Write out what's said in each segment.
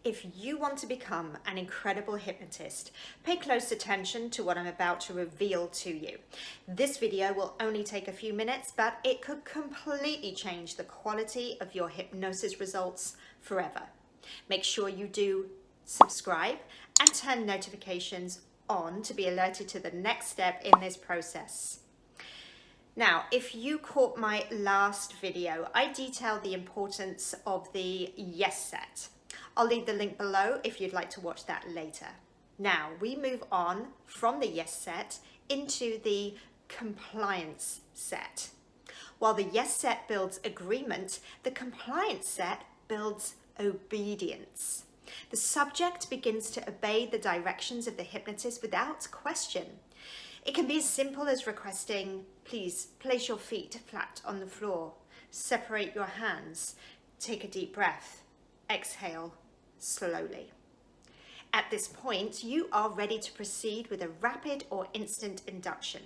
if you want to become an incredible hypnotist, pay close attention to what I'm about to reveal to you. This video will only take a few minutes, but it could completely change the quality of your hypnosis results forever. Make sure you do subscribe and turn notifications on to be alerted to the next step in this process. Now, if you caught my last video, I detailed the importance of the yes set. I'll leave the link below if you'd like to watch that later. Now, we move on from the yes set into the compliance set. While the yes set builds agreement, the compliance set builds obedience. The subject begins to obey the directions of the hypnotist without question. It can be as simple as requesting, please place your feet flat on the floor, separate your hands, take a deep breath, exhale slowly. At this point, you are ready to proceed with a rapid or instant induction.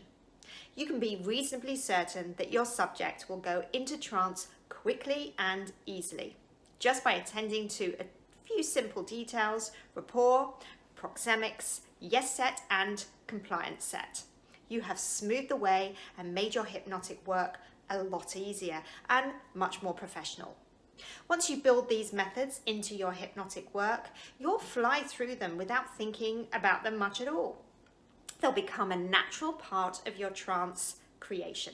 You can be reasonably certain that your subject will go into trance quickly and easily, just by attending to a few simple details: rapport, proxemics, yes set, and compliance set. You have smoothed the way and made your hypnotic work a lot easier and much more professional. Once you build these methods into your hypnotic work, you'll fly through them without thinking about them much at all. They'll become a natural part of your trance creation.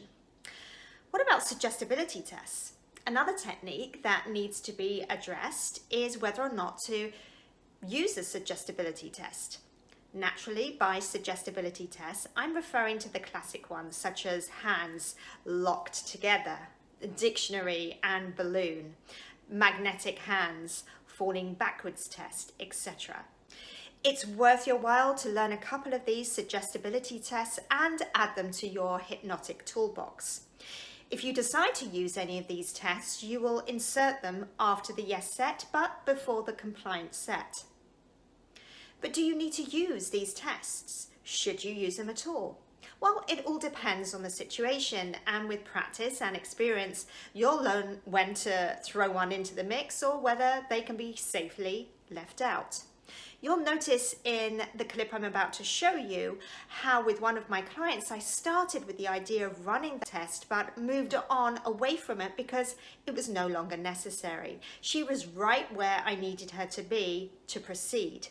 What about suggestibility tests? Another technique that needs to be addressed is whether or not to use a suggestibility test. Naturally, by suggestibility tests, I'm referring to the classic ones such as hands locked together, dictionary and balloon, magnetic hands, falling backwards test, etc. It's worth your while to learn a couple of these suggestibility tests and add them to your hypnotic toolbox. If you decide to use any of these tests, you will insert them after the yes set, but before the compliance set. But do you need to use these tests? Should you use them at all? Well, it all depends on the situation, and with practice and experience, you'll learn when to throw one into the mix or whether they can be safely left out. You'll notice in the clip I'm about to show you how with one of my clients I started with the idea of running the test but moved on away from it because it was no longer necessary. She was right where I needed her to be to proceed.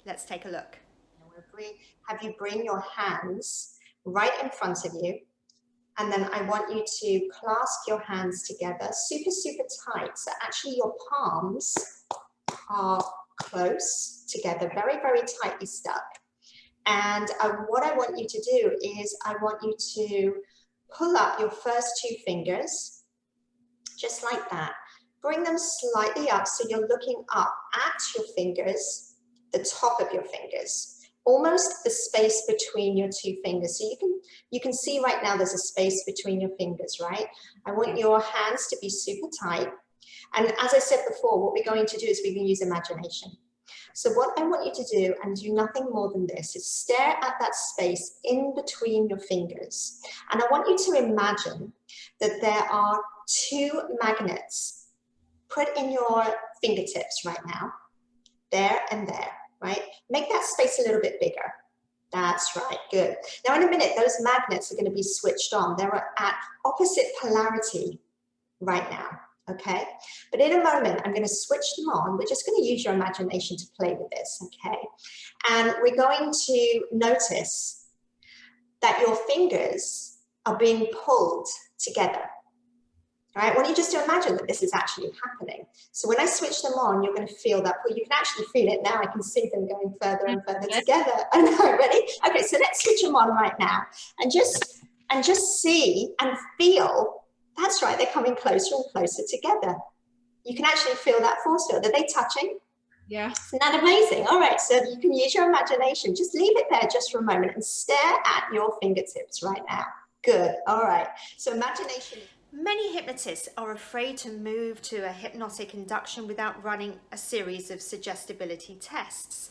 Let's take a look. Have you bring your hands right in front of you, and then I want you to clasp your hands together super, super tight. So actually your palms are close together, very, very tightly stuck. And what I want you to do is I want you to pull up your first two fingers, just like that. Bring them slightly up so you're looking up at your fingers, the top of your fingers, almost the space between your two fingers. So you can see right now there's a space between your fingers, right? I want your hands to be super tight. And as I said before, what we're going to do is we're going to use imagination. So what I want you to do, and do nothing more than this, is stare at that space in between your fingers. And I want you to imagine that there are two magnets put in your fingertips right now, there and there. Right? Make that space a little bit bigger. That's right, good. Now in a minute, those magnets are going to be switched on. They're at opposite polarity right now, okay? But in a moment, I'm going to switch them on. We're just going to use your imagination to play with this, okay? And we're going to notice that your fingers are being pulled together. All right, I want you just to imagine that this is actually happening. So when I switch them on, you're going to feel that pull. You can actually feel it now. I can see them going further and further together. I know, ready? Okay, so let's switch them on right now. And just see and feel, that's right, they're coming closer and closer together. You can actually feel that force field. Are they touching? Yeah. Isn't that amazing? All right, so you can use your imagination. Just leave it there just for a moment and stare at your fingertips right now. Good, all right. So imagination. Many hypnotists are afraid to move to a hypnotic induction without running a series of suggestibility tests.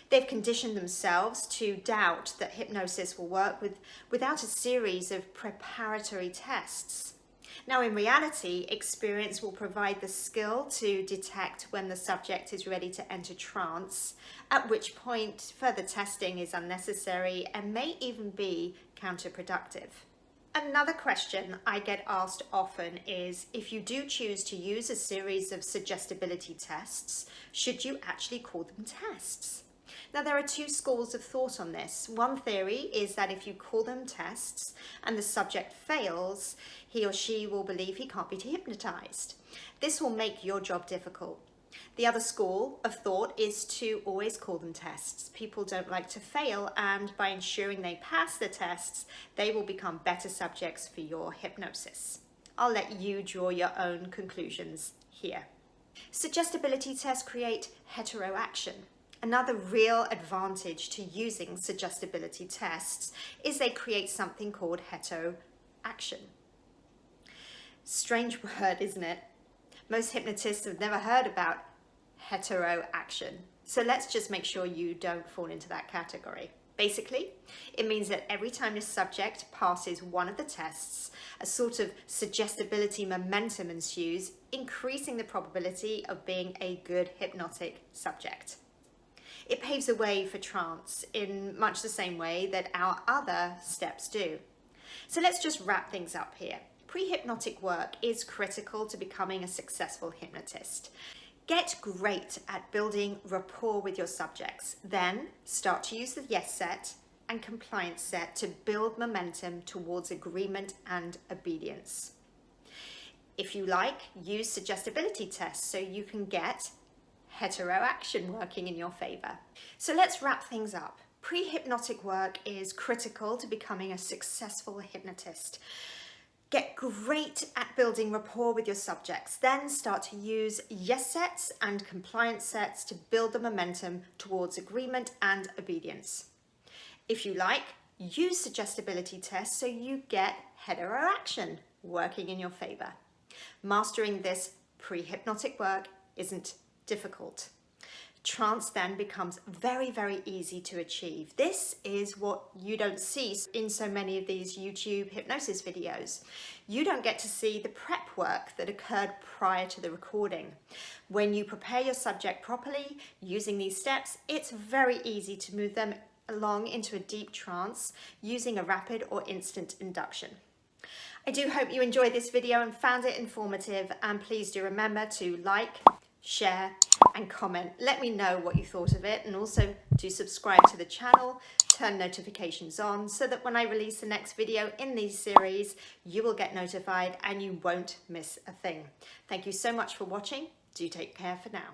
They've conditioned themselves to doubt that hypnosis will work without a series of preparatory tests. Now, in reality, experience will provide the skill to detect when the subject is ready to enter trance, at which point further testing is unnecessary and may even be counterproductive. Another question I get asked often is, if you do choose to use a series of suggestibility tests, should you actually call them tests? Now, there are two schools of thought on this. One theory is that if you call them tests and the subject fails, he or she will believe he can't be hypnotized. This will make your job difficult. The other school of thought is to always call them tests. People don't like to fail, and by ensuring they pass the tests, they will become better subjects for your hypnosis. I'll let you draw your own conclusions here. Suggestibility tests create heteroaction. Another real advantage to using suggestibility tests is they create something called heteroaction. Strange word, isn't it? Most hypnotists have never heard about heteroaction. So let's just make sure you don't fall into that category. Basically, it means that every time a subject passes one of the tests, a sort of suggestibility momentum ensues, increasing the probability of being a good hypnotic subject. It paves the way for trance in much the same way that our other steps do. So let's just wrap things up here. Pre-hypnotic work is critical to becoming a successful hypnotist. Get great at building rapport with your subjects. Then start to use the yes set and compliance set to build momentum towards agreement and obedience. If you like, use suggestibility tests so you can get heteroaction working in your favor. So let's wrap things up. Pre-hypnotic work is critical to becoming a successful hypnotist. Get great at building rapport with your subjects. Then start to use yes sets and compliance sets to build the momentum towards agreement and obedience. If you like, use suggestibility tests so you get heteroaction working in your favor. Mastering this pre-hypnotic work isn't difficult. Trance then becomes very, very easy to achieve. This is what you don't see in so many of these YouTube hypnosis videos. You don't get to see the prep work that occurred prior to the recording. When you prepare your subject properly using these steps, it's very easy to move them along into a deep trance using a rapid or instant induction. I do hope you enjoyed this video and found it informative, and please do remember to like, share and comment. Let me know what you thought of it, and also do subscribe to the channel, turn notifications on so that when I release the next video in these series, you will get notified and you won't miss a thing. Thank you so much for watching. Do take care for now.